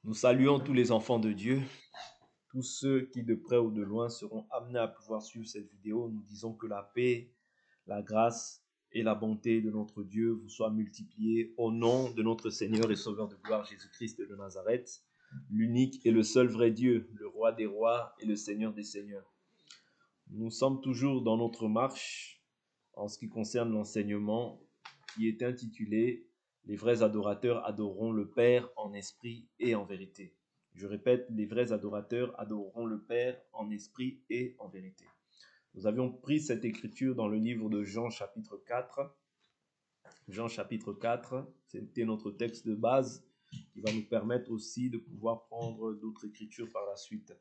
Nous saluons tous les enfants de Dieu, tous ceux qui de près ou de loin seront amenés à pouvoir suivre cette vidéo. Nous disons que la paix, la grâce et la bonté de notre Dieu vous soient multipliées au nom de notre Seigneur et Sauveur de gloire Jésus-Christ de Nazareth, l'unique et le seul vrai Dieu, le roi des rois et le Seigneur des seigneurs. Nous sommes toujours dans notre marche en ce qui concerne l'enseignement qui est intitulé « Les vrais adorateurs adoreront le Père en esprit et en vérité ». Je répète, les vrais adorateurs adoreront le Père en esprit et en vérité. Nous avions pris cette écriture dans le livre de Jean chapitre 4. Jean chapitre 4, c'était notre texte de base qui va nous permettre aussi de pouvoir prendre d'autres écritures par la suite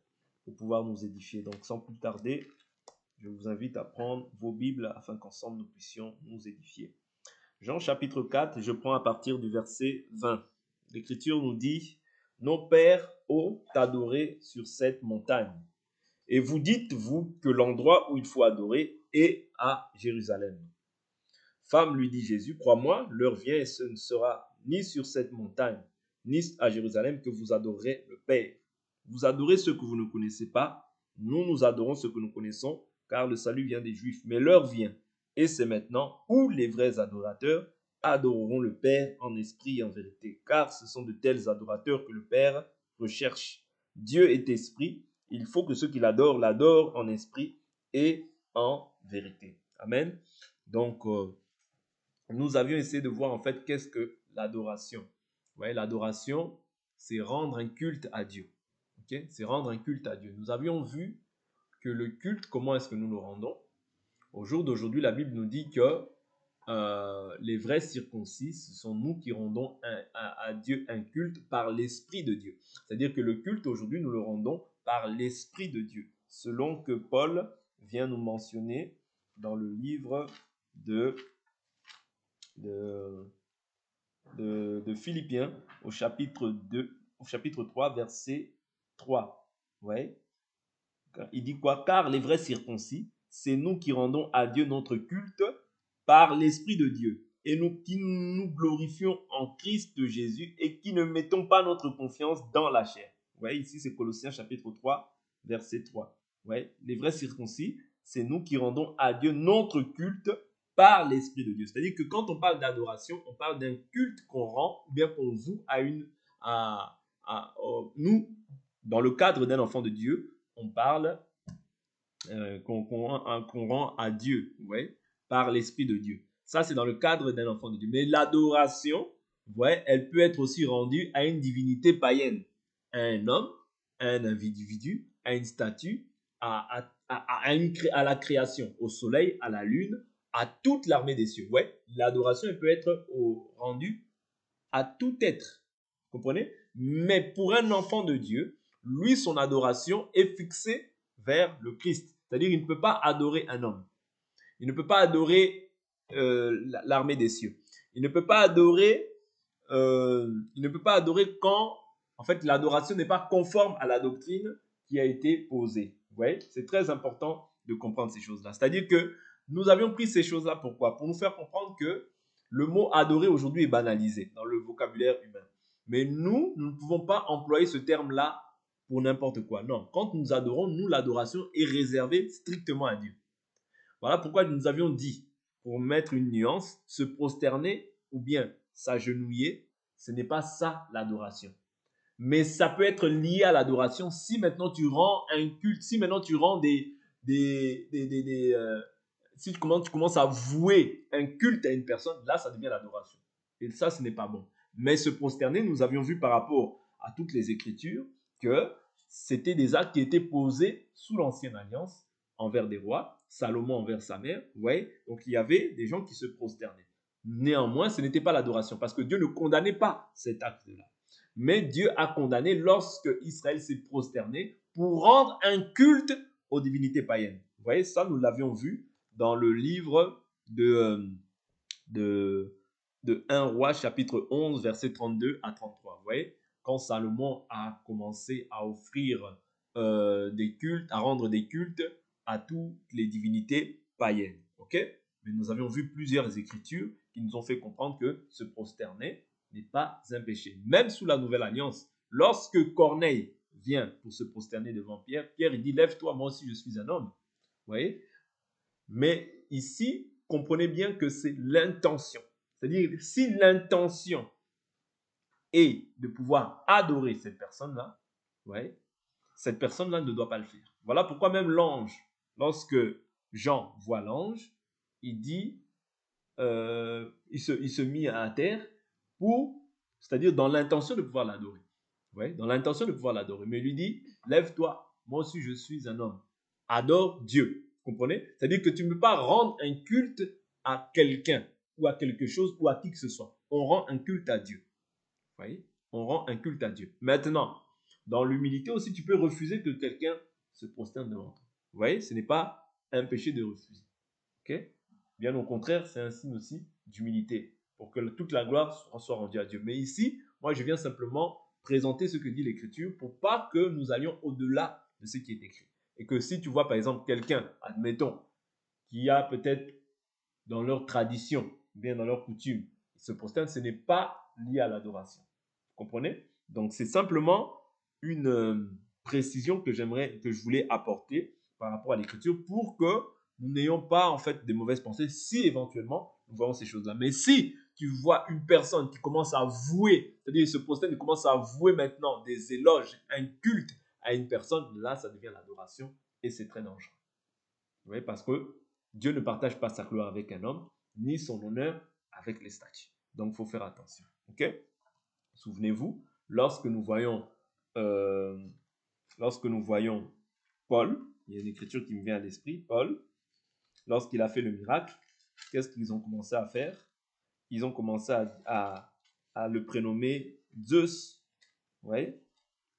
pour pouvoir nous édifier. Donc sans plus tarder, je vous invite à prendre vos Bibles afin qu'ensemble nous puissions nous édifier. Jean chapitre 4, je prends à partir du verset 20. L'Écriture nous dit « Nos pères ont adoré sur cette montagne. Et vous dites, vous, que l'endroit où il faut adorer est à Jérusalem. » Femme, lui dit Jésus, crois-moi, l'heure vient et ce ne sera ni sur cette montagne, ni à Jérusalem que vous adorerez le Père. Vous adorez ce que vous ne connaissez pas, nous adorons ce que nous connaissons, car le salut vient des Juifs. Mais l'heure vient, et c'est maintenant, où les vrais adorateurs adoreront le Père en esprit et en vérité, car ce sont de tels adorateurs que le Père recherche. Dieu est esprit, il faut que ceux qui l'adorent l'adorent en esprit et en vérité. Amen. Donc, nous avions essayé de voir en fait qu'est-ce que l'adoration. Vous voyez, l'adoration, c'est rendre un culte à Dieu. Okay? C'est rendre un culte à Dieu. Nous avions vu que le culte, comment est-ce que nous le rendons? Au jour d'aujourd'hui, la Bible nous dit que les vrais circoncis, ce sont nous qui rendons à Dieu un culte par l'Esprit de Dieu. C'est-à-dire que le culte aujourd'hui, nous le rendons par l'Esprit de Dieu. Selon que Paul vient nous mentionner dans le livre de Philippiens au chapitre 2, au chapitre 3, verset 3. Ouais. Il dit quoi? Car les vrais circoncis, c'est nous qui rendons à Dieu notre culte par l'Esprit de Dieu. Et nous qui nous glorifions en Christ Jésus et qui ne mettons pas notre confiance dans la chair. Vous voyez, ici c'est Colossiens chapitre 3, verset 3. Ouais. Les vrais circoncis, c'est nous qui rendons à Dieu notre culte par l'Esprit de Dieu. C'est-à-dire que quand on parle d'adoration, on parle d'un culte qu'on rend ou bien qu'on voue nous, dans le cadre d'un enfant de Dieu, on parle qu'on rend à Dieu, ouais, par l'Esprit de Dieu. Ça, c'est dans le cadre d'un enfant de Dieu. Mais l'adoration, ouais, elle peut être aussi rendue à une divinité païenne, à un homme, à un individu, à une statue, à la création, au soleil, à la lune, à toute l'armée des cieux. Ouais, l'adoration, elle peut être rendue à tout être. Vous comprenez? Mais pour un enfant de Dieu, lui, son adoration est fixée vers le Christ. C'est-à-dire qu'il ne peut pas adorer un homme. Il ne peut pas adorer l'armée des cieux. Il ne peut pas adorer quand, en fait, l'adoration n'est pas conforme à la doctrine qui a été posée. Vous voyez? C'est très important de comprendre ces choses-là. C'est-à-dire que nous avions pris ces choses-là pourquoi? Pour nous faire comprendre que le mot adorer aujourd'hui est banalisé dans le vocabulaire humain. Mais nous ne pouvons pas employer ce terme-là pour n'importe quoi. Non, quand nous adorons, nous, l'adoration est réservée strictement à Dieu. Voilà pourquoi nous avions dit, pour mettre une nuance, se prosterner ou bien s'agenouiller, ce n'est pas ça l'adoration. Mais ça peut être lié à l'adoration si maintenant tu rends un culte, si maintenant tu rends si tu commences à vouer un culte à une personne, là ça devient l'adoration. Et ça, ce n'est pas bon. Mais se prosterner, nous avions vu par rapport à toutes les Écritures que c'était des actes qui étaient posés sous l'ancienne alliance envers des rois, Salomon envers sa mère, vous voyez. Donc il y avait des gens qui se prosternaient. Néanmoins, ce n'était pas l'adoration parce que Dieu ne condamnait pas cet acte-là. Mais Dieu a condamné lorsque Israël s'est prosterné pour rendre un culte aux divinités païennes. Vous voyez, ça, nous l'avions vu dans le livre de 1 Roi, chapitre 11, versets 32 à 33. Vous voyez, quand Salomon a commencé à offrir des cultes, à rendre des cultes à toutes les divinités païennes. Ok? Mais nous avions vu plusieurs écritures qui nous ont fait comprendre que se prosterner n'est pas un péché. Même sous la nouvelle alliance, lorsque Corneille vient pour se prosterner devant Pierre, Pierre il dit, lève-toi, moi aussi je suis un homme. Vous voyez? Mais ici, comprenez bien que c'est l'intention. C'est-à-dire, si l'intention est de pouvoir adorer cette personne-là, ouais, cette personne-là ne doit pas le faire. Voilà pourquoi même l'ange, lorsque Jean voit l'ange, il dit, il se mit à terre pour, c'est-à-dire dans l'intention de pouvoir l'adorer. Ouais, dans l'intention de pouvoir l'adorer. Mais il lui dit, lève-toi, moi aussi je suis un homme. Adore Dieu. Vous comprenez? C'est-à-dire que tu ne peux pas rendre un culte à quelqu'un ou à quelque chose ou à qui que ce soit. On rend un culte à Dieu. Vous voyez? On rend un culte à Dieu. Maintenant, dans l'humilité aussi, tu peux refuser que quelqu'un se prosterne devant toi. Vous voyez? Ce n'est pas un péché de refuser. Ok? Bien au contraire, c'est un signe aussi d'humilité pour que toute la gloire soit rendue à Dieu. Mais ici, moi, je viens simplement présenter ce que dit l'Écriture pour pas que nous allions au-delà de ce qui est écrit. Et que si tu vois, par exemple, quelqu'un, admettons, qui a peut-être dans leur tradition, bien dans leur coutume, il se prosterne, ce n'est pas lié à l'adoration. Vous comprenez? Donc, c'est simplement une précision que je voulais apporter par rapport à l'Écriture pour que nous n'ayons pas en fait des mauvaises pensées si éventuellement nous voyons ces choses-là. Mais si tu vois une personne qui commence à vouer, c'est-à-dire ce prosterne, il commence à vouer maintenant des éloges, un culte à une personne, là ça devient l'adoration et c'est très dangereux. Vous voyez, parce que Dieu ne partage pas sa gloire avec un homme, ni son honneur avec les statues. Donc il faut faire attention. Ok? Souvenez-vous, lorsque nous voyons Paul, il y a une écriture qui me vient à l'esprit, Paul, lorsqu'il a fait le miracle, qu'est-ce qu'ils ont commencé à faire? Ils ont commencé à le prénommer Zeus. Vous voyez?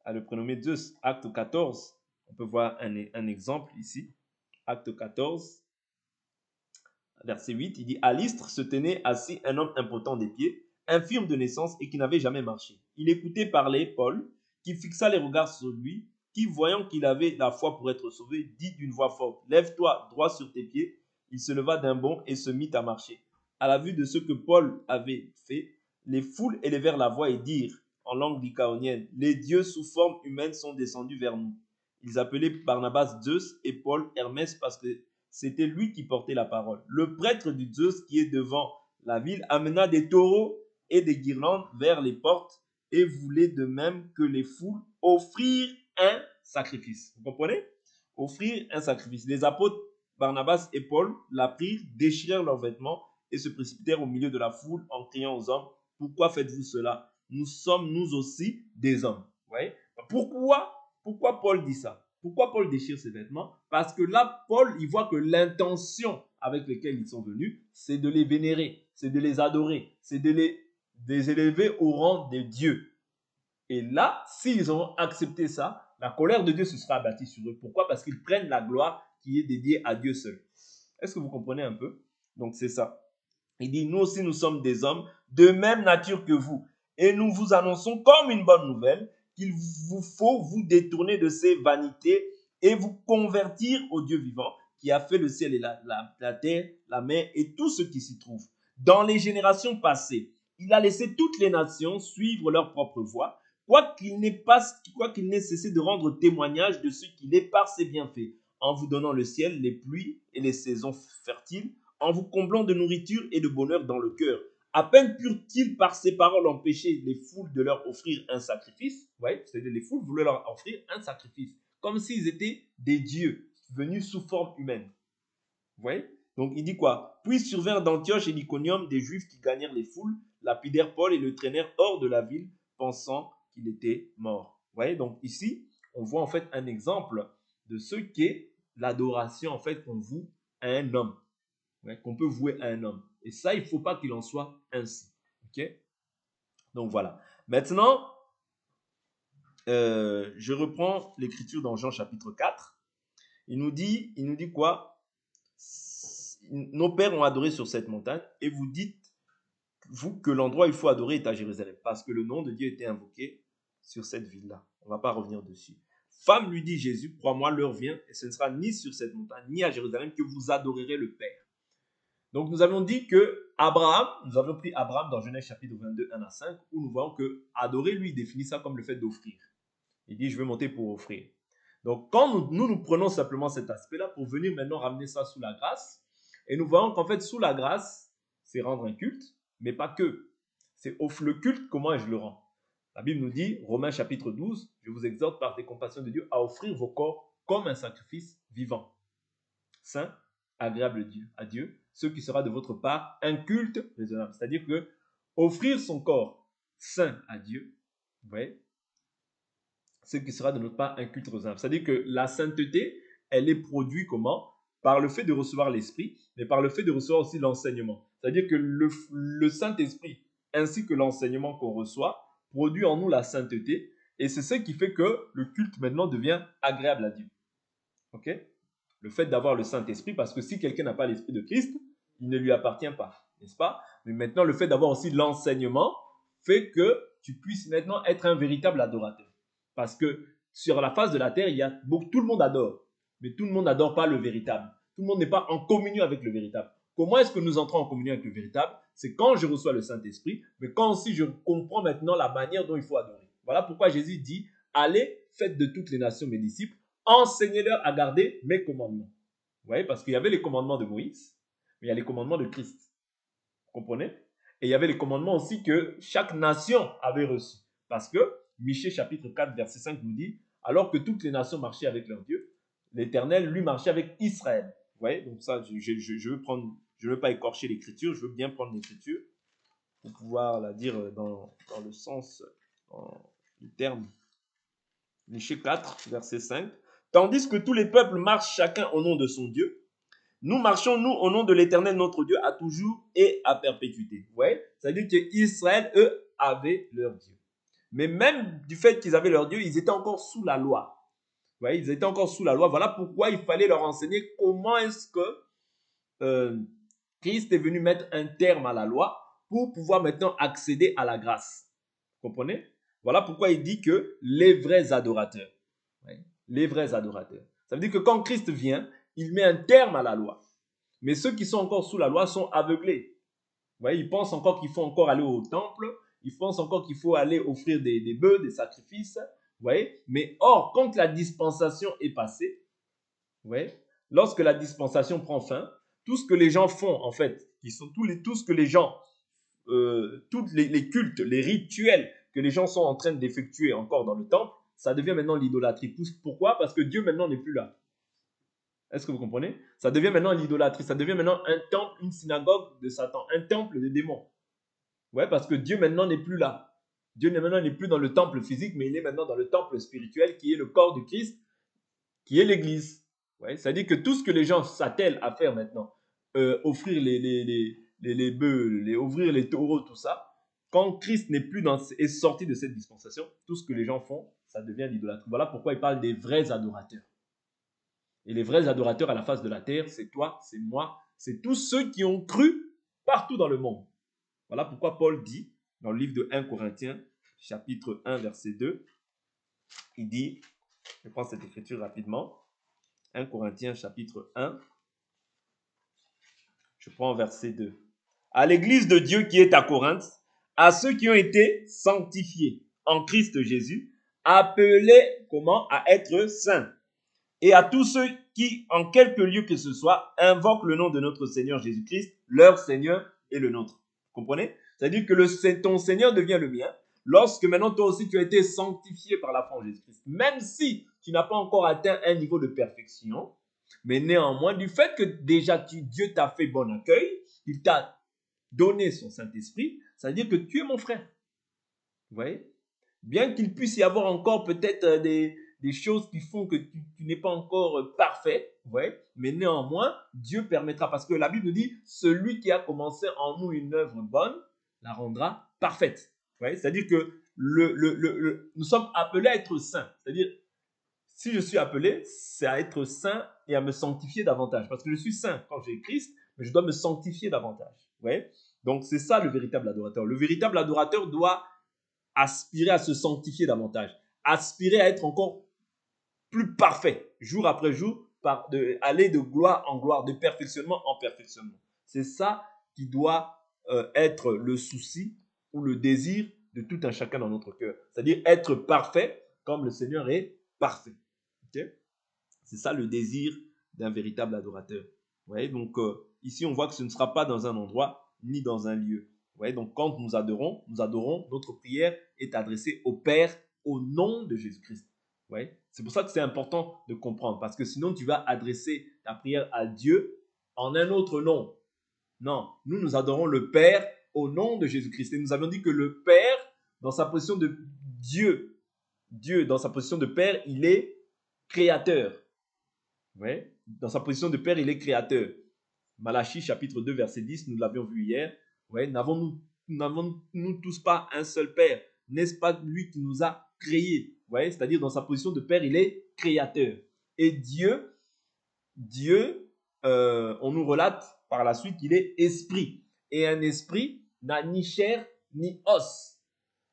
À le prénommer Zeus. Acte 14, on peut voir un exemple ici. Acte 14, verset 8, il dit, à l'Istre se tenait assis un homme impotent des pieds, infirme de naissance et qui n'avait jamais marché. Il écoutait parler Paul, qui fixa les regards sur lui, qui, voyant qu'il avait la foi pour être sauvé, dit d'une voix forte, lève-toi droit sur tes pieds. Il se leva d'un bond et se mit à marcher. À la vue de ce que Paul avait fait, les foules élevèrent la voix et dirent, en langue lycaonienne, les dieux sous forme humaine sont descendus vers nous. Ils appelaient Barnabas Zeus et Paul Hermès parce que c'était lui qui portait la parole. Le prêtre du Zeus qui est devant la ville amena des taureaux et des guirlandes vers les portes et voulait de même que les foules offrir un sacrifice. Vous comprenez? Offrir un sacrifice. Les apôtres Barnabas et Paul l'apprirent, déchirèrent leurs vêtements et se précipitèrent au milieu de la foule en criant aux hommes, pourquoi faites-vous cela? Nous sommes nous aussi des hommes. Vous voyez? Pourquoi Paul dit ça? Pourquoi Paul déchire ses vêtements? Parce que là, Paul, il voit que l'intention avec laquelle ils sont venus, c'est de les vénérer, c'est de les adorer, c'est de les élever au rang des dieux. Et là, s'ils ont accepté ça, la colère de Dieu se sera abattue sur eux. Pourquoi? Parce qu'ils prennent la gloire qui est dédiée à Dieu seul. Est-ce que vous comprenez un peu? Donc c'est ça. Il dit, nous aussi nous sommes des hommes de même nature que vous. Et nous vous annonçons comme une bonne nouvelle qu'il vous faut vous détourner de ces vanités et vous convertir au Dieu vivant qui a fait le ciel et la terre, la mer et tout ce qui s'y trouve. Dans les générations passées, il a laissé toutes les nations suivre leur propre voie, quoiqu'il n'ait cessé de rendre témoignage de ce qu'il est par ses bienfaits, en vous donnant le ciel, les pluies et les saisons fertiles, en vous comblant de nourriture et de bonheur dans le cœur. À peine purent-ils par ces paroles empêcher les foules de leur offrir un sacrifice. Vous voyez, c'est-à-dire les foules voulaient leur offrir un sacrifice, comme s'ils étaient des dieux venus sous forme humaine. Vous voyez? Donc il dit quoi? Puis survinrent d'Antioche et d'Iconium des Juifs qui gagnèrent les foules, lapidèrent Paul et le traînèrent hors de la ville, pensant qu'il était mort. Vous voyez? Donc ici, on voit en fait un exemple de ce qu'est l'adoration en fait qu'on voue à un homme, ouais, qu'on peut vouer à un homme. Et ça, il ne faut pas qu'il en soit ainsi. Ok? Donc voilà. Maintenant, je reprends l'écriture dans Jean chapitre 4. Il nous dit quoi? Nos pères ont adoré sur cette montagne et vous dites, vous, que l'endroit où il faut adorer est à Jérusalem parce que le nom de Dieu était invoqué sur cette ville-là. On ne va pas revenir dessus. Femme, lui dit Jésus, crois-moi, l'heure vient et ce ne sera ni sur cette montagne ni à Jérusalem que vous adorerez le Père. Donc nous avons dit que Abraham, nous avons pris Abraham dans Genèse chapitre 22, 1 à 5, où nous voyons que adorer, lui, définit ça comme le fait d'offrir. Il dit, je veux monter pour offrir. Donc quand nous prenons simplement cet aspect-là pour venir maintenant ramener ça sous la grâce, et nous voyons qu'en fait, sous la grâce, c'est rendre un culte, mais pas que. C'est le culte, comment je le rends? La Bible nous dit, Romains chapitre 12, je vous exhorte par des compassions de Dieu à offrir vos corps comme un sacrifice vivant, saint, agréable à Dieu, ce qui sera de votre part un culte raisonnable. C'est-à-dire que offrir son corps saint à Dieu, vous voyez, ce qui sera de notre part un culte raisonnable. C'est-à-dire que la sainteté, elle est produite comment? Par le fait de recevoir l'Esprit, mais par le fait de recevoir aussi l'enseignement. C'est-à-dire que le Saint-Esprit, ainsi que l'enseignement qu'on reçoit, produit en nous la sainteté, et c'est ce qui fait que le culte maintenant devient agréable à Dieu. Ok? Le fait d'avoir le Saint-Esprit, parce que si quelqu'un n'a pas l'Esprit de Christ, il ne lui appartient pas, n'est-ce pas? Mais maintenant, le fait d'avoir aussi l'enseignement fait que tu puisses maintenant être un véritable adorateur. Parce que sur la face de la terre, tout le monde adore, mais tout le monde n'adore pas le véritable. Tout le monde n'est pas en communion avec le véritable. Comment est-ce que nous entrons en communion avec le véritable? C'est quand je reçois le Saint-Esprit, mais quand aussi je comprends maintenant la manière dont il faut adorer. Voilà pourquoi Jésus dit, allez, faites de toutes les nations mes disciples, enseignez-leur à garder mes commandements. Vous voyez, parce qu'il y avait les commandements de Moïse, mais il y a les commandements de Christ. Vous comprenez? Et il y avait les commandements aussi que chaque nation avait reçus. Parce que Michée chapitre 4, verset 5 nous dit, alors que toutes les nations marchaient avec leur Dieu, l'Éternel, lui, marchait avec Israël. Vous voyez? Donc ça, je veux pas écorcher l'écriture, je veux bien prendre l'écriture pour pouvoir la dire dans le sens du terme. Michée 4, verset 5. Tandis que tous les peuples marchent chacun au nom de son Dieu, nous marchons, nous, au nom de l'Éternel, notre Dieu, à toujours et à perpétuité. Vous voyez? C'est-à-dire qu'Israël, eux, avaient leur Dieu. Mais même du fait qu'ils avaient leur Dieu, ils étaient encore sous la loi. Vous voyez? Ils étaient encore sous la loi. Voilà pourquoi il fallait leur enseigner comment est-ce que Christ est venu mettre un terme à la loi pour pouvoir maintenant accéder à la grâce. Vous comprenez? Voilà pourquoi il dit que les vrais adorateurs. Les vrais adorateurs. Ça veut dire que quand Christ vient, il met un terme à la loi. Mais ceux qui sont encore sous la loi sont aveuglés. Vous voyez, ils pensent encore qu'il faut encore aller au temple. Ils pensent encore qu'il faut aller offrir des bœufs, des sacrifices. Vous voyez? Mais or, quand la dispensation est passée, vous voyez, lorsque la dispensation prend fin, tout ce que les gens font, en fait, tout ce que les gens, tous les cultes, les rituels que les gens sont en train d'effectuer encore dans le temple, ça devient maintenant l'idolâtrie. Pourquoi? Parce que Dieu maintenant n'est plus là. Est-ce que vous comprenez? Ça devient maintenant l'idolâtrie. Ça devient maintenant un temple, une synagogue de Satan, un temple des démons. Ouais, parce que Dieu maintenant n'est plus là. Dieu maintenant n'est plus dans le temple physique, mais il est maintenant dans le temple spirituel qui est le corps du Christ, qui est l'Église. Ouais, c'est-à-dire que tout ce que les gens s'attellent à faire maintenant, offrir les bœufs, ouvrir les taureaux, tout ça, quand Christ n'est plus est sorti de cette dispensation, tout ce que les gens font, ça devient l'idolâtrie. Voilà pourquoi il parle des vrais adorateurs. Et les vrais adorateurs à la face de la terre, c'est toi, c'est moi, c'est tous ceux qui ont cru partout dans le monde. Voilà pourquoi Paul dit, dans le livre de 1 Corinthiens, chapitre 1, verset 2, il dit, je prends cette écriture rapidement, 1 Corinthiens, chapitre 1, je prends verset 2. À l'église de Dieu qui est à Corinthe, à ceux qui ont été sanctifiés en Christ Jésus, appelés comment? À être saints. Et à tous ceux qui, en quelque lieu que ce soit, invoquent le nom de notre Seigneur Jésus-Christ, leur Seigneur et le nôtre. Vous comprenez? C'est-à-dire que ton Seigneur devient le mien, lorsque maintenant toi aussi tu as été sanctifié par la foi en Jésus-Christ. Même si tu n'as pas encore atteint un niveau de perfection, mais néanmoins, du fait que déjà Dieu t'a fait bon accueil, il t'a donné son Saint-Esprit, ça veut dire que tu es mon frère. Vous voyez? Bien qu'il puisse y avoir encore peut-être des choses qui font que tu n'es pas encore parfait, ouais, mais néanmoins, Dieu permettra, parce que la Bible dit, celui qui a commencé en nous une œuvre bonne, la rendra parfaite. Ouais, c'est-à-dire que nous sommes appelés à être saints. C'est-à-dire, si je suis appelé, c'est à être saint et à me sanctifier davantage. Parce que je suis saint quand j'ai Christ, mais je dois me sanctifier davantage. Ouais. Donc, c'est ça le véritable adorateur. Le véritable adorateur doit aspirer à se sanctifier davantage, aspirer à être encore plus parfait, jour après jour, aller de gloire en gloire, de perfectionnement en perfectionnement. C'est ça qui doit être le souci ou le désir de tout un chacun dans notre cœur. C'est-à-dire être parfait comme le Seigneur est parfait. Okay? C'est ça le désir d'un véritable adorateur. Vous voyez, donc ici on voit que ce ne sera pas dans un endroit ni dans un lieu. Vous voyez, donc quand nous adorons, notre prière est adressée au Père au nom de Jésus-Christ. Vous voyez, c'est pour ça que c'est important de comprendre, parce que sinon tu vas adresser ta prière à Dieu en un autre nom. Non, nous adorons le Père au nom de Jésus-Christ. Et nous avions dit que le Père, dans sa position de Dieu, dans sa position de Père, il est créateur. Ouais. Dans sa position de Père, il est créateur. Malachie chapitre 2 verset 10, nous l'avions vu hier. Ouais. N'avons-nous tous pas un seul Père? N'est-ce pas lui qui nous a créés? Ouais. C'est-à-dire dans sa position de Père, il est créateur. Et Dieu, on nous relate par la suite qu'il est esprit. Et un esprit n'a ni chair ni os.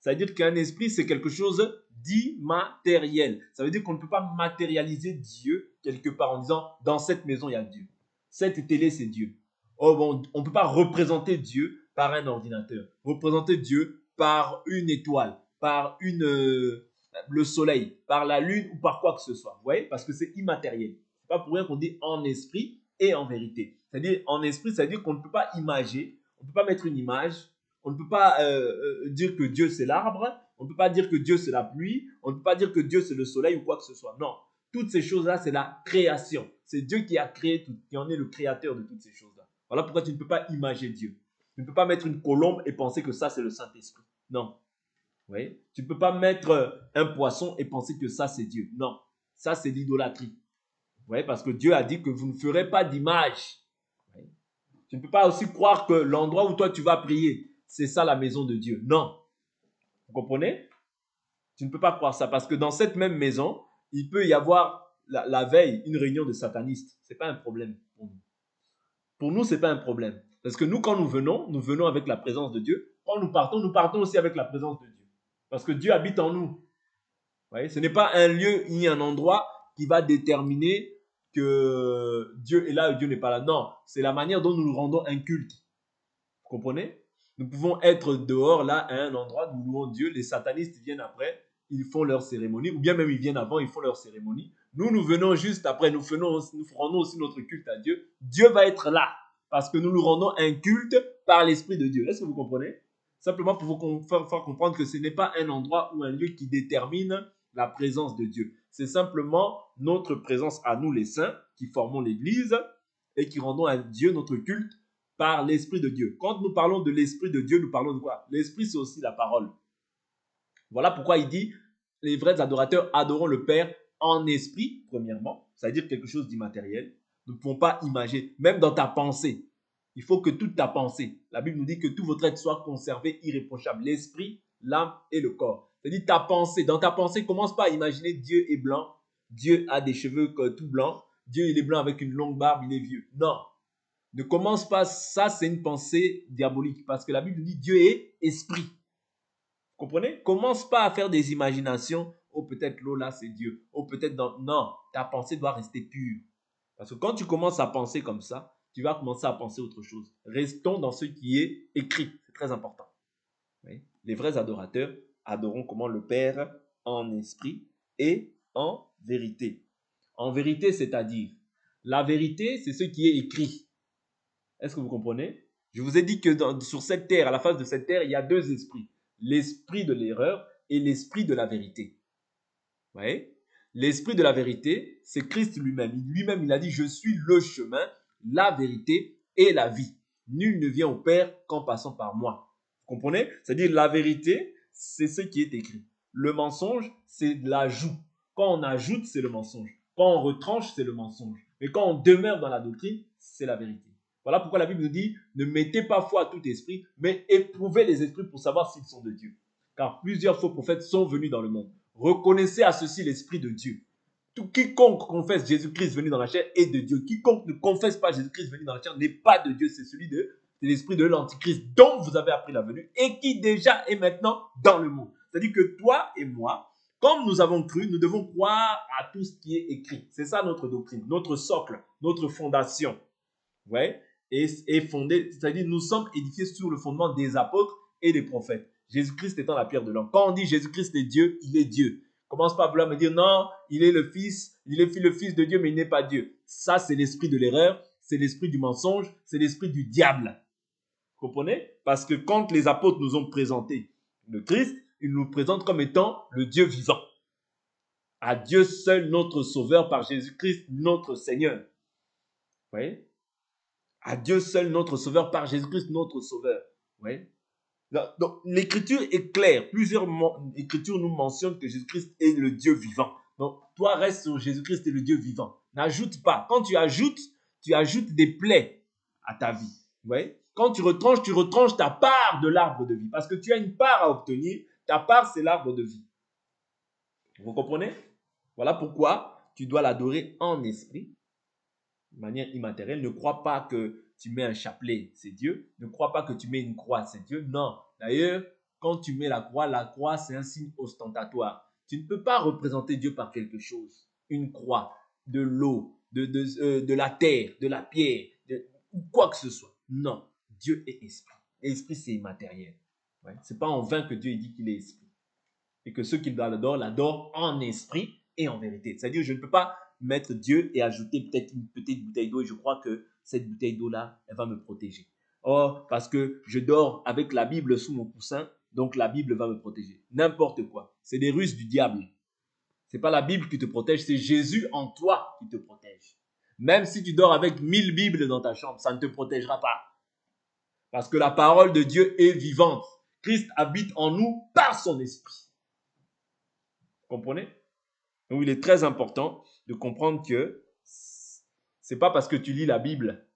C'est-à-dire qu'un esprit, c'est quelque chose d'immatériel. Ça veut dire qu'on ne peut pas matérialiser Dieu quelque part en disant dans cette maison il y a Dieu. Cette télé c'est Dieu. Oh, bon, on ne peut pas représenter Dieu par un ordinateur. Représenter Dieu par une étoile, par le soleil, par la lune ou par quoi que ce soit. Vous voyez? Parce que c'est immatériel. C'est pas pour rien qu'on dit en esprit et en vérité. C'est-à-dire en esprit, c'est-à-dire qu'on ne peut pas imager, on ne peut pas mettre une image. On ne peut pas dire que Dieu c'est l'arbre, on ne peut pas dire que Dieu c'est la pluie, on ne peut pas dire que Dieu c'est le soleil ou quoi que ce soit. Non, toutes ces choses-là, c'est la création. C'est Dieu qui a créé tout, qui en est le créateur de toutes ces choses-là. Voilà pourquoi tu ne peux pas imager Dieu. Tu ne peux pas mettre une colombe et penser que ça c'est le Saint-Esprit. Non. Oui. Tu ne peux pas mettre un poisson et penser que ça c'est Dieu. Non. Ça c'est l'idolâtrie. Oui, parce que Dieu a dit que vous ne ferez pas d'image. Oui. Tu ne peux pas aussi croire que l'endroit où toi tu vas prier, c'est ça la maison de Dieu. Non. Vous comprenez? Tu ne peux pas croire ça parce que dans cette même maison, il peut y avoir la veille une réunion de satanistes. Ce n'est pas un problème pour nous. Pour nous, ce n'est pas un problème. Parce que nous, quand nous venons avec la présence de Dieu. Quand nous partons aussi avec la présence de Dieu. Parce que Dieu habite en nous. Vous voyez? Ce n'est pas un lieu ni un endroit qui va déterminer que Dieu est là ou Dieu n'est pas là. Non, c'est la manière dont nous nous rendons un culte. Vous comprenez? Nous pouvons être dehors, là, à un endroit, nous louons Dieu. Les satanistes viennent après, ils font leur cérémonie, ou bien même ils viennent avant, ils font leur cérémonie. Nous venons juste après, nous rendons aussi notre culte à Dieu. Dieu va être là, parce que nous nous rendons un culte par l'Esprit de Dieu. Est-ce que vous comprenez? Simplement pour vous faire comprendre que ce n'est pas un endroit ou un lieu qui détermine la présence de Dieu. C'est simplement notre présence à nous, les saints, qui formons l'Église et qui rendons à Dieu notre culte par l'Esprit de Dieu. Quand nous parlons de l'Esprit de Dieu, nous parlons de quoi? L'Esprit, c'est aussi la parole. Voilà pourquoi il dit, les vrais adorateurs adoreront le Père en esprit, premièrement, c'est-à-dire quelque chose d'immatériel. Nous ne pouvons pas imaginer, même dans ta pensée. Il faut que toute ta pensée, la Bible nous dit que tout votre être soit conservé irréprochable. L'esprit, l'âme et le corps. C'est-à-dire ta pensée. Dans ta pensée, commence pas à imaginer Dieu est blanc, Dieu a des cheveux tout blancs, Dieu il est blanc avec une longue barbe, il est vieux. Non. Ne commence pas, ça c'est une pensée diabolique parce que la Bible dit Dieu est esprit. Vous comprenez? Commence pas à faire des imaginations. Oh, peut-être l'eau là c'est Dieu. Oh, peut-être dans. Non, ta pensée doit rester pure. Parce que quand tu commences à penser comme ça, tu vas commencer à penser autre chose. Restons dans ce qui est écrit. C'est très important. Oui? Les vrais adorateurs adoreront comment le Père en esprit et en vérité. En vérité, c'est-à-dire, la vérité, c'est ce qui est écrit. Est-ce que vous comprenez? Je vous ai dit que sur cette terre, à la face de cette terre, il y a deux esprits. L'esprit de l'erreur et l'esprit de la vérité. Vous voyez? L'esprit de la vérité, c'est Christ lui-même. Lui-même, il a dit, je suis le chemin, la vérité et la vie. Nul ne vient au Père qu'en passant par moi. Vous comprenez? C'est-à-dire la vérité, c'est ce qui est écrit. Le mensonge, c'est l'ajout. Quand on ajoute, c'est le mensonge. Quand on retranche, c'est le mensonge. Mais quand on demeure dans la doctrine, c'est la vérité. Voilà pourquoi la Bible nous dit, ne mettez pas foi à tout esprit, mais éprouvez les esprits pour savoir s'ils sont de Dieu. Car plusieurs faux prophètes sont venus dans le monde. Reconnaissez à ceci l'Esprit de Dieu. Quiconque confesse Jésus-Christ venu dans la chair est de Dieu. Quiconque ne confesse pas Jésus-Christ venu dans la chair n'est pas de Dieu. C'est l'esprit de l'Antichrist dont vous avez appris la venue et qui déjà est maintenant dans le monde. C'est-à-dire que toi et moi, comme nous avons cru, nous devons croire à tout ce qui est écrit. C'est ça notre doctrine, notre socle, notre fondation. Ouais. est fondé, c'est-à-dire nous sommes édifiés sur le fondement des apôtres et des prophètes. Jésus-Christ étant la pierre de l'homme. Quand on dit Jésus-Christ est Dieu, il est Dieu. Commence pas à vouloir me dire non, il est le Fils de Dieu, mais il n'est pas Dieu. Ça, c'est l'esprit de l'erreur, c'est l'esprit du mensonge, c'est l'esprit du diable. Vous comprenez? Parce que quand les apôtres nous ont présenté le Christ, ils nous présentent comme étant le Dieu vivant. À Dieu seul notre Sauveur par Jésus-Christ notre Seigneur. Vous voyez? À Dieu seul notre Sauveur par Jésus-Christ notre Sauveur. Vous voyez? Donc, l'écriture est claire. Plusieurs écritures nous mentionnent que Jésus-Christ est le Dieu vivant. Donc, toi, reste sur Jésus-Christ est le Dieu vivant. N'ajoute pas. Quand tu ajoutes des plaies à ta vie. Vous voyez? Quand tu retranches ta part de l'arbre de vie. Parce que tu as une part à obtenir. Ta part, c'est l'arbre de vie. Vous comprenez? Voilà pourquoi tu dois l'adorer en esprit, de manière immatérielle. Ne crois pas que tu mets un chapelet, c'est Dieu. Ne crois pas que tu mets une croix, c'est Dieu. Non. D'ailleurs, quand tu mets la croix, c'est un signe ostentatoire. Tu ne peux pas représenter Dieu par quelque chose. Une croix, de l'eau, de la terre, de la pierre, quoi que ce soit. Non. Dieu est esprit. Esprit, c'est immatériel. Ouais. Ce n'est pas en vain que Dieu dit qu'il est esprit. Et que ceux qui l'adorent en esprit et en vérité. C'est-à-dire, je ne peux pas mettre Dieu et ajouter peut-être une petite bouteille d'eau et je crois que cette bouteille d'eau-là, elle va me protéger. Or, parce que je dors avec la Bible sous mon coussin, donc la Bible va me protéger. N'importe quoi. C'est des ruses du diable. Ce n'est pas la Bible qui te protège, c'est Jésus en toi qui te protège. Même si tu dors avec 1000 Bibles dans ta chambre, ça ne te protégera pas. Parce que la parole de Dieu est vivante. Christ habite en nous par son esprit. Vous comprenez? Donc, il est très important de comprendre que ce n'est pas parce que tu lis la Bible,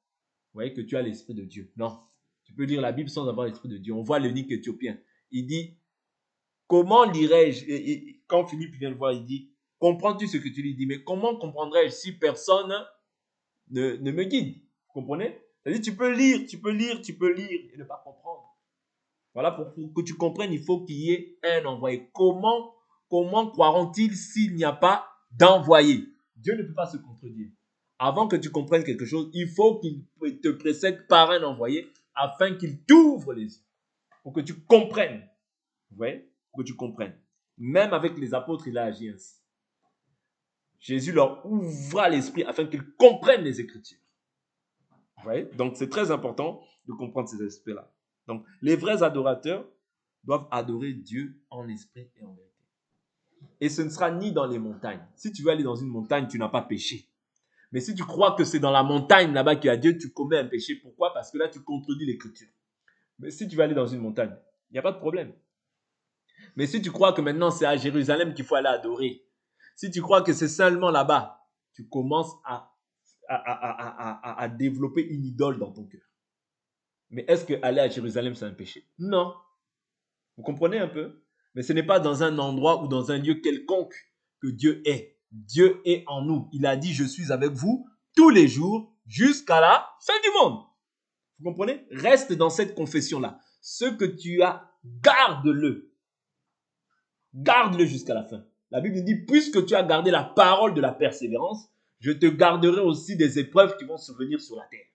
vous voyez, que tu as l'esprit de Dieu. Non. Tu peux lire la Bible sans avoir l'esprit de Dieu. On voit l'eunuque éthiopien. Il dit, comment lirai-je? Et quand Philippe vient le voir, il dit, comprends-tu ce que tu lis? Il dit, mais comment comprendrais-je si personne ne me guide? Vous comprenez? C'est-à-dire, tu peux lire et ne pas comprendre. Voilà, pour que tu comprennes, il faut qu'il y ait un envoyé. Comment croiront-ils s'il n'y a pas d'envoyé? Dieu ne peut pas se contredire. Avant que tu comprennes quelque chose, il faut qu'il te précède par un envoyé afin qu'il t'ouvre les yeux. Pour que tu comprennes. Vous voyez? Pour que tu comprennes. Même avec les apôtres, il a agi ainsi. Jésus leur ouvra l'esprit afin qu'ils comprennent les Écritures. Vous voyez? Donc, c'est très important de comprendre ces aspects-là. Donc, les vrais adorateurs doivent adorer Dieu en esprit et en vérité. Et ce ne sera ni dans les montagnes. Si tu veux aller dans une montagne, tu n'as pas péché. Mais si tu crois que c'est dans la montagne là-bas qu'il y a Dieu, tu commets un péché. Pourquoi? Parce que là, tu contredis l'Écriture. Mais si tu veux aller dans une montagne, il n'y a pas de problème. Mais si tu crois que maintenant c'est à Jérusalem qu'il faut aller adorer, si tu crois que c'est seulement là-bas, tu commences à développer une idole dans ton cœur. Mais est-ce que aller à Jérusalem, c'est un péché? Non. Vous comprenez un peu? Mais ce n'est pas dans un endroit ou dans un lieu quelconque que Dieu est. Dieu est en nous. Il a dit, je suis avec vous tous les jours jusqu'à la fin du monde. Vous comprenez? Reste dans cette confession-là. Ce que tu as, garde-le. Garde-le jusqu'à la fin. La Bible dit, puisque tu as gardé la parole de la persévérance, je te garderai aussi des épreuves qui vont survenir sur la terre.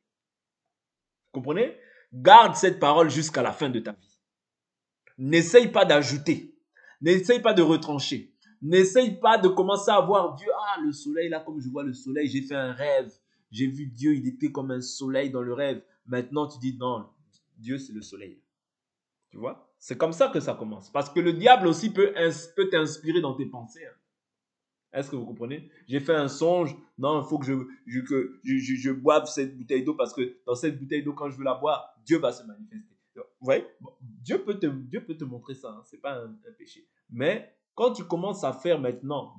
Vous comprenez? Garde cette parole jusqu'à la fin de ta vie. N'essaye pas d'ajouter. N'essaye pas de retrancher. N'essaye pas de commencer à voir Dieu. Ah, le soleil, là, comme je vois le soleil, j'ai fait un rêve. J'ai vu Dieu, il était comme un soleil dans le rêve. Maintenant, tu dis non, Dieu, c'est le soleil. Tu vois? C'est comme ça que ça commence. Parce que le diable aussi peut t'inspirer dans tes pensées. Est-ce que vous comprenez? J'ai fait un songe. Non, il faut que je boive cette bouteille d'eau parce que dans cette bouteille d'eau, quand je veux la boire, Dieu va se manifester. Vous voyez? Bon, Dieu peut te montrer ça. Hein. Ce n'est pas un péché. Mais quand tu commences à faire maintenant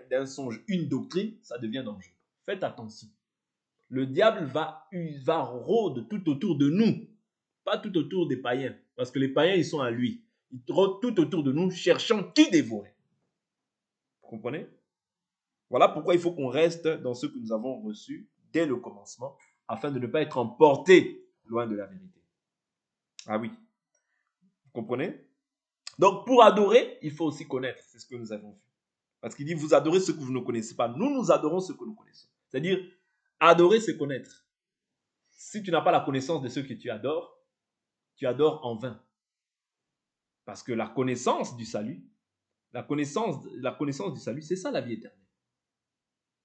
d'un songe une doctrine, ça devient dangereux. Faites attention. Le diable va rôde tout autour de nous. Pas tout autour des païens. Parce que les païens, ils sont à lui. Il rôde tout autour de nous, cherchant qui dévorer. Vous comprenez? Voilà pourquoi il faut qu'on reste dans ce que nous avons reçu dès le commencement, afin de ne pas être emporté loin de la vérité. Ah oui. Vous comprenez? Donc, pour adorer, il faut aussi connaître. C'est ce que nous avons vu. Parce qu'il dit, vous adorez ce que vous ne connaissez pas. Nous adorons ce que nous connaissons. C'est-à-dire, adorer, c'est connaître. si tu n'as pas la connaissance de ceux que tu adores en vain. Parce que la connaissance du salut, la connaissance du salut, c'est ça la vie éternelle.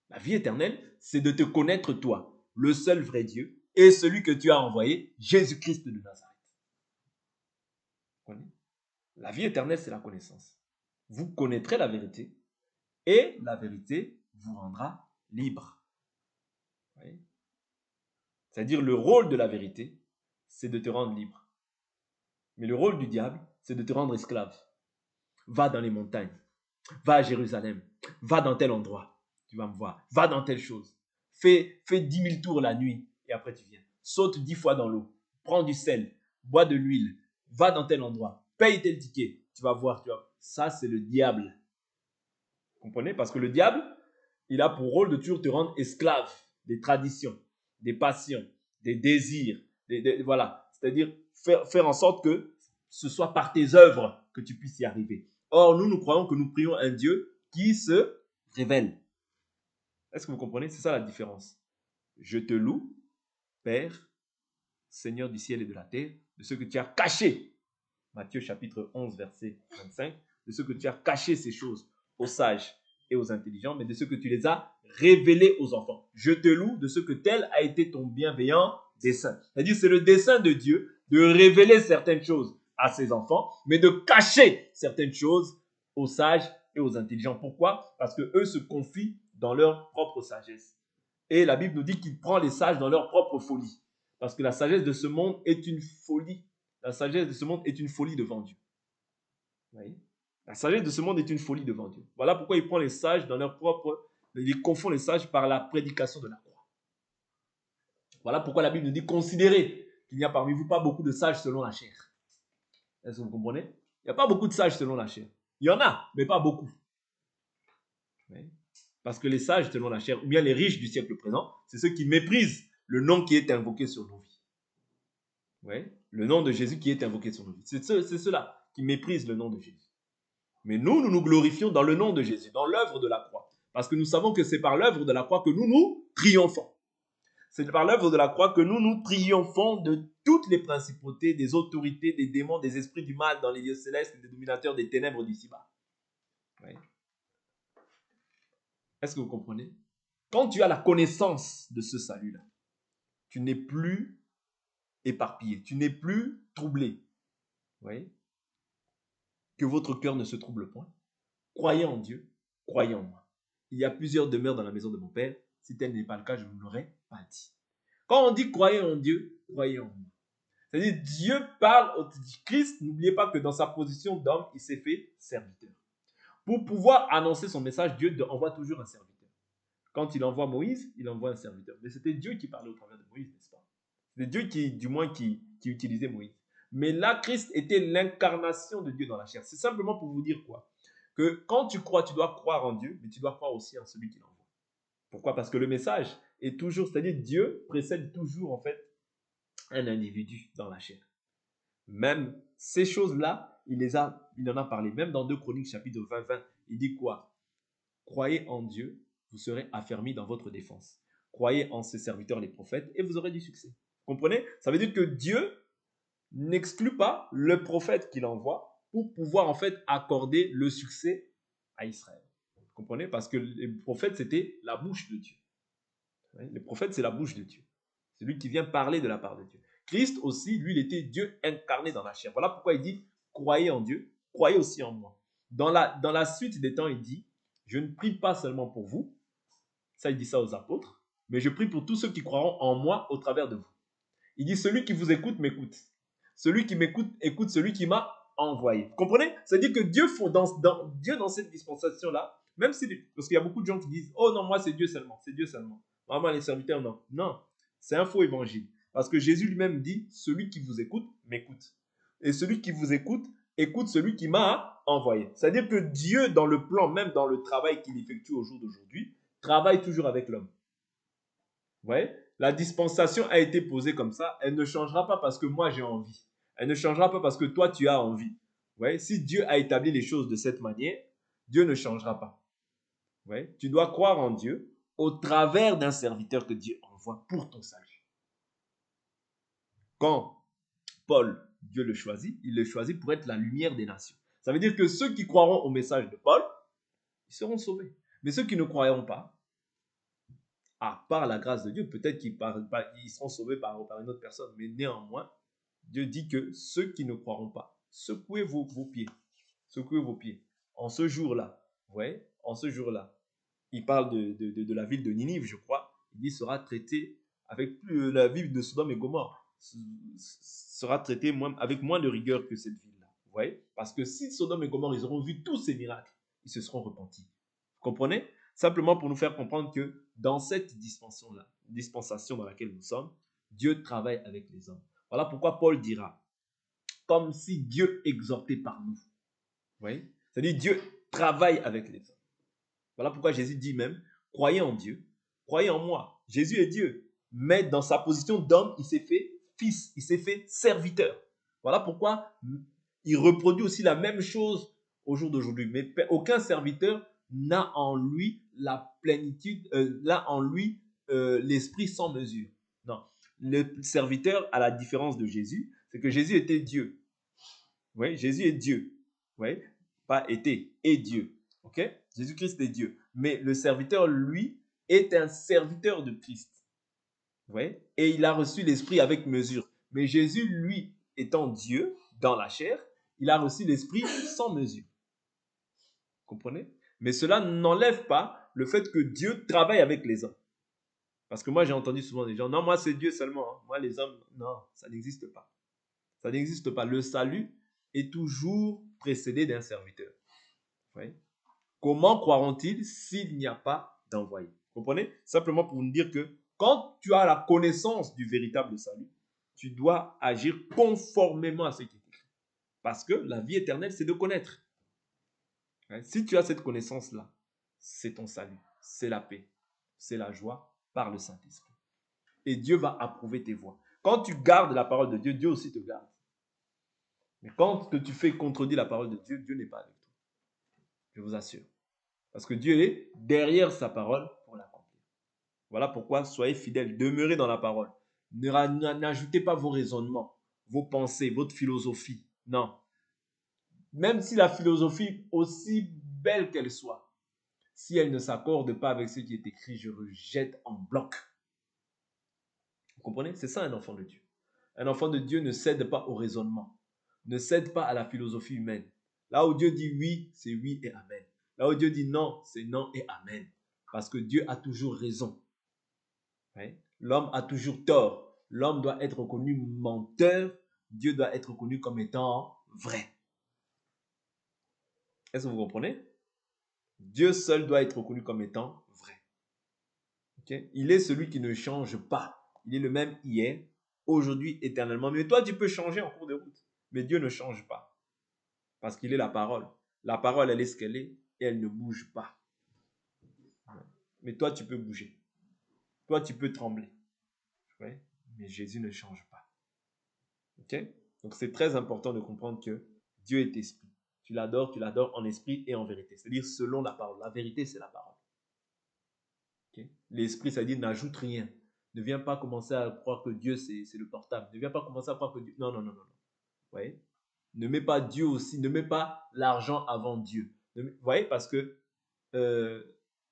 La vie éternelle, c'est de te connaître toi, le seul vrai Dieu, et celui que tu as envoyé, Jésus-Christ de Nazareth. La vie éternelle, c'est la connaissance. Vous connaîtrez la vérité, et la vérité vous rendra libre. C'est-à-dire le rôle de la vérité, c'est de te rendre libre. Mais le rôle du diable, c'est de te rendre esclave. Va dans les montagnes, va à Jérusalem, va dans tel endroit, tu vas me voir, va dans telle chose. Fais 10 000 tours la nuit et après tu viens. Saute 10 fois dans l'eau, prends du sel, bois de l'huile, va dans tel endroit, paye tel ticket, tu vas voir. Ça, c'est le diable. Vous comprenez? Parce que le diable, il a pour rôle de toujours te rendre esclave des traditions, des passions, des désirs, voilà. C'est-à-dire faire en sorte que ce soit par tes œuvres que tu puisses y arriver. Or, nous croyons que nous prions un Dieu qui se révèle. Est-ce que vous comprenez? C'est ça la différence. Je te loue, Père, Seigneur du ciel et de la terre, de ce que tu as caché. Matthieu chapitre 11, verset 25. De ce que tu as caché ces choses aux sages et aux intelligents, mais de ce que tu les as révélés aux enfants. Je te loue de ce que tel a été ton bienveillant dessein. C'est-à-dire, c'est le dessein de Dieu de révéler certaines choses à ses enfants, mais de cacher certaines choses aux sages et aux intelligents. Pourquoi? Parce que eux se confient dans leur propre sagesse. Et la Bible nous dit qu'il prend les sages dans leur propre folie. Parce que la sagesse de ce monde est une folie. La sagesse de ce monde est une folie devant Dieu. Vous voyez? La sagesse de ce monde est une folie devant Dieu. Voilà pourquoi il prend les sages dans leur propre... Il confond les sages par la prédication de la croix. Voilà pourquoi la Bible nous dit considérez qu'il n'y a parmi vous pas beaucoup de sages selon la chair. Est-ce que vous comprenez? Il n'y a pas beaucoup de sages selon la chair. Il y en a, mais pas beaucoup. Parce que les sages selon la chair, ou bien les riches du siècle présent, c'est ceux qui méprisent le nom qui est invoqué sur nos vies. Ouais. Le nom de Jésus qui est invoqué sur nos vies. C'est ceux-là qui méprisent le nom de Jésus. Mais nous nous glorifions dans le nom de Jésus, dans l'œuvre de la croix. Parce que nous savons que c'est par l'œuvre de la croix que nous triomphons. C'est par l'œuvre de la croix que nous triomphons de toutes les principautés, des autorités, des démons, des esprits du mal dans les lieux célestes et des dominateurs des ténèbres d'ici-bas. Oui. Est-ce que vous comprenez? Quand tu as la connaissance de ce salut-là, tu n'es plus éparpillé, tu n'es plus troublé. Oui. Que votre cœur ne se trouble point. Croyez en Dieu, croyez en moi. Il y a plusieurs demeures dans la maison de mon Père. Si tel n'est pas le cas, je ne vous l'aurais pas dit. Quand on dit croyez en Dieu, croyez en moi. C'est-à-dire Dieu parle au Christ. N'oubliez pas que dans sa position d'homme, il s'est fait serviteur. Pour pouvoir annoncer son message, Dieu envoie toujours un serviteur. Quand il envoie Moïse, il envoie un serviteur. Mais c'était Dieu qui parlait au travers de Moïse, n'est-ce pas? C'était Dieu qui utilisait Moïse. Mais là, Christ était l'incarnation de Dieu dans la chair. C'est simplement pour vous dire quoi? Que quand tu crois, tu dois croire en Dieu, mais tu dois croire aussi en celui qui l'envoie. Pourquoi? Parce que le message est toujours, c'est-à-dire Dieu précède toujours en fait un individu dans la chair. Même ces choses-là, il en a parlé. Même dans 2 Chroniques chapitre 20, il dit quoi? Croyez en Dieu, vous serez affermis dans votre défense. Croyez en ses serviteurs les prophètes et vous aurez du succès. Vous comprenez? Ça veut dire que Dieu n'exclut pas le prophète qu'il envoie pour pouvoir en fait accorder le succès à Israël. Vous comprenez? Parce que les prophètes, c'était la bouche de Dieu. Le prophète, c'est la bouche de Dieu. C'est lui qui vient parler de la part de Dieu. Christ aussi, lui, il était Dieu incarné dans la chair. Voilà pourquoi il dit, croyez en Dieu, croyez aussi en moi. Dans la suite des temps, il dit, je ne prie pas seulement pour vous, ça il dit ça aux apôtres, mais je prie pour tous ceux qui croiront en moi au travers de vous. Il dit, celui qui vous écoute, m'écoute. Celui qui m'écoute, écoute celui qui m'a envoyé. Vous comprenez? C'est-à-dire que Dieu, dans cette dispensation-là, même si, parce qu'il y a beaucoup de gens qui disent, oh non, moi c'est Dieu seulement, c'est Dieu seulement. Vraiment, les serviteurs, non. Non, c'est un faux évangile. Parce que Jésus lui-même dit, celui qui vous écoute, m'écoute. Et celui qui vous écoute, écoute celui qui m'a envoyé. C'est-à-dire que Dieu, dans le plan, même dans le travail qu'il effectue au jour d'aujourd'hui, travaille toujours avec l'homme. Vous voyez? La dispensation a été posée comme ça. Elle ne changera pas parce que moi j'ai envie. Elle ne changera pas parce que toi tu as envie. Vous voyez? Si Dieu a établi les choses de cette manière, Dieu ne changera pas. Vous voyez? Tu dois croire en Dieu au travers d'un serviteur que Dieu envoie pour ton salut. quand Paul, Dieu le choisit, il le choisit pour être la lumière des nations. Ça veut dire que ceux qui croiront au message de Paul, ils seront sauvés. Mais ceux qui ne croiront pas, à part la grâce de Dieu, peut-être qu'ils seront sauvés par une autre personne, mais néanmoins, Dieu dit que ceux qui ne croiront pas, secouez vos pieds, secouez vos pieds. En ce jour-là, vous voyez, en ce jour-là, il parle de la ville de Ninive, je crois. Il dit sera traité avec la ville de Sodome et Gomorrhe sera traité avec moins de rigueur que cette ville-là. Vous voyez? Parce que si Sodome et Gomorrhe, ils auront vu tous ces miracles, ils se seront repentis. Vous comprenez? Simplement pour nous faire comprendre que dans cette dispensation dans laquelle nous sommes, Dieu travaille avec les hommes. Voilà pourquoi Paul dira, comme si Dieu exhortait par nous. Vous voyez? C'est-à-dire Dieu travaille avec les hommes. Voilà pourquoi Jésus dit même, croyez en Dieu, croyez en moi. Jésus est Dieu, mais dans sa position d'homme, il s'est fait fils, il s'est fait serviteur. Voilà pourquoi il reproduit aussi la même chose au jour d'aujourd'hui. Mais aucun serviteur n'a en lui la plénitude, n'a en lui l'esprit sans mesure. Non. Le serviteur, à la différence de Jésus, c'est que Jésus était Dieu. Oui, Jésus est Dieu. Oui, pas était, est Dieu. Ok? Jésus-Christ est Dieu. Mais le serviteur, lui, est un serviteur de Christ. Vous voyez? Et il a reçu l'esprit avec mesure. Mais Jésus, lui, étant Dieu dans la chair, il a reçu l'esprit sans mesure. Vous comprenez? Mais cela n'enlève pas le fait que Dieu travaille avec les hommes. Parce que moi, j'ai entendu souvent des gens, non, moi, c'est Dieu seulement. Hein. Moi, les hommes, non, ça n'existe pas. Ça n'existe pas. Le salut est toujours précédé d'un serviteur. Vous voyez? Comment croiront-ils s'il n'y a pas d'envoyé? Vous comprenez? Simplement pour nous dire que quand tu as la connaissance du véritable salut, tu dois agir conformément à ce qui est écrit. Parce que la vie éternelle, c'est de connaître. Si tu as cette connaissance-là, c'est ton salut, c'est la paix, c'est la joie par le Saint-Esprit. Et Dieu va approuver tes voies. Quand tu gardes la parole de Dieu, Dieu aussi te garde. Mais quand ce que tu fais contredit la parole de Dieu, Dieu n'est pas avec toi. Je vous assure. Parce que Dieu est derrière sa parole pour l'accomplir. Voilà pourquoi soyez fidèles, demeurez dans la parole. N'ajoutez pas vos raisonnements, vos pensées, votre philosophie. Non. Même si la philosophie, aussi belle qu'elle soit, si elle ne s'accorde pas avec ce qui est écrit, je rejette en bloc. Vous comprenez? C'est ça un enfant de Dieu. Un enfant de Dieu ne cède pas au raisonnement, ne cède pas à la philosophie humaine. Là où Dieu dit oui, c'est oui et amen. Là où Dieu dit non, c'est non et amen. Parce que Dieu a toujours raison. Ouais. L'homme a toujours tort. L'homme doit être reconnu menteur. Dieu doit être reconnu comme étant vrai. Est-ce que vous comprenez? Dieu seul doit être reconnu comme étant vrai. Okay? Il est celui qui ne change pas. Il est le même hier, aujourd'hui, éternellement. Mais toi, tu peux changer en cours de route. Mais Dieu ne change pas. Parce qu'il est la parole. La parole, elle est ce qu'elle est et elle ne bouge pas. Mais toi, tu peux bouger. Toi, tu peux trembler. Ouais? Mais Jésus ne change pas. Ok? Donc, c'est très important de comprendre que Dieu est esprit. Tu l'adores en esprit et en vérité. C'est-à-dire selon la parole. La vérité, c'est la parole. Okay? L'esprit, c'est-à-dire n'ajoute rien. Ne viens pas commencer à croire que Dieu, c'est le portable. Ne viens pas commencer à croire que Dieu... Non, non, non, non. Vous voyez? Ne mets pas Dieu aussi. Ne mets pas l'argent avant Dieu. Vous voyez? Parce que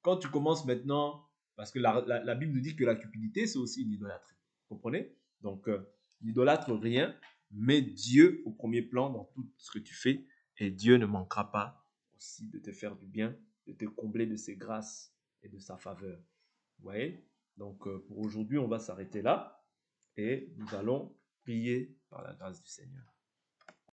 quand tu commences maintenant... Parce que la Bible nous dit que la cupidité, c'est aussi une idolâtrie. Vous comprenez? Donc, n'idolâtre rien, mets Dieu au premier plan dans tout ce que tu fais. Et Dieu ne manquera pas aussi de te faire du bien, de te combler de ses grâces et de sa faveur. Vous voyez? Donc, pour aujourd'hui, on va s'arrêter là et nous allons prier par la grâce du Seigneur.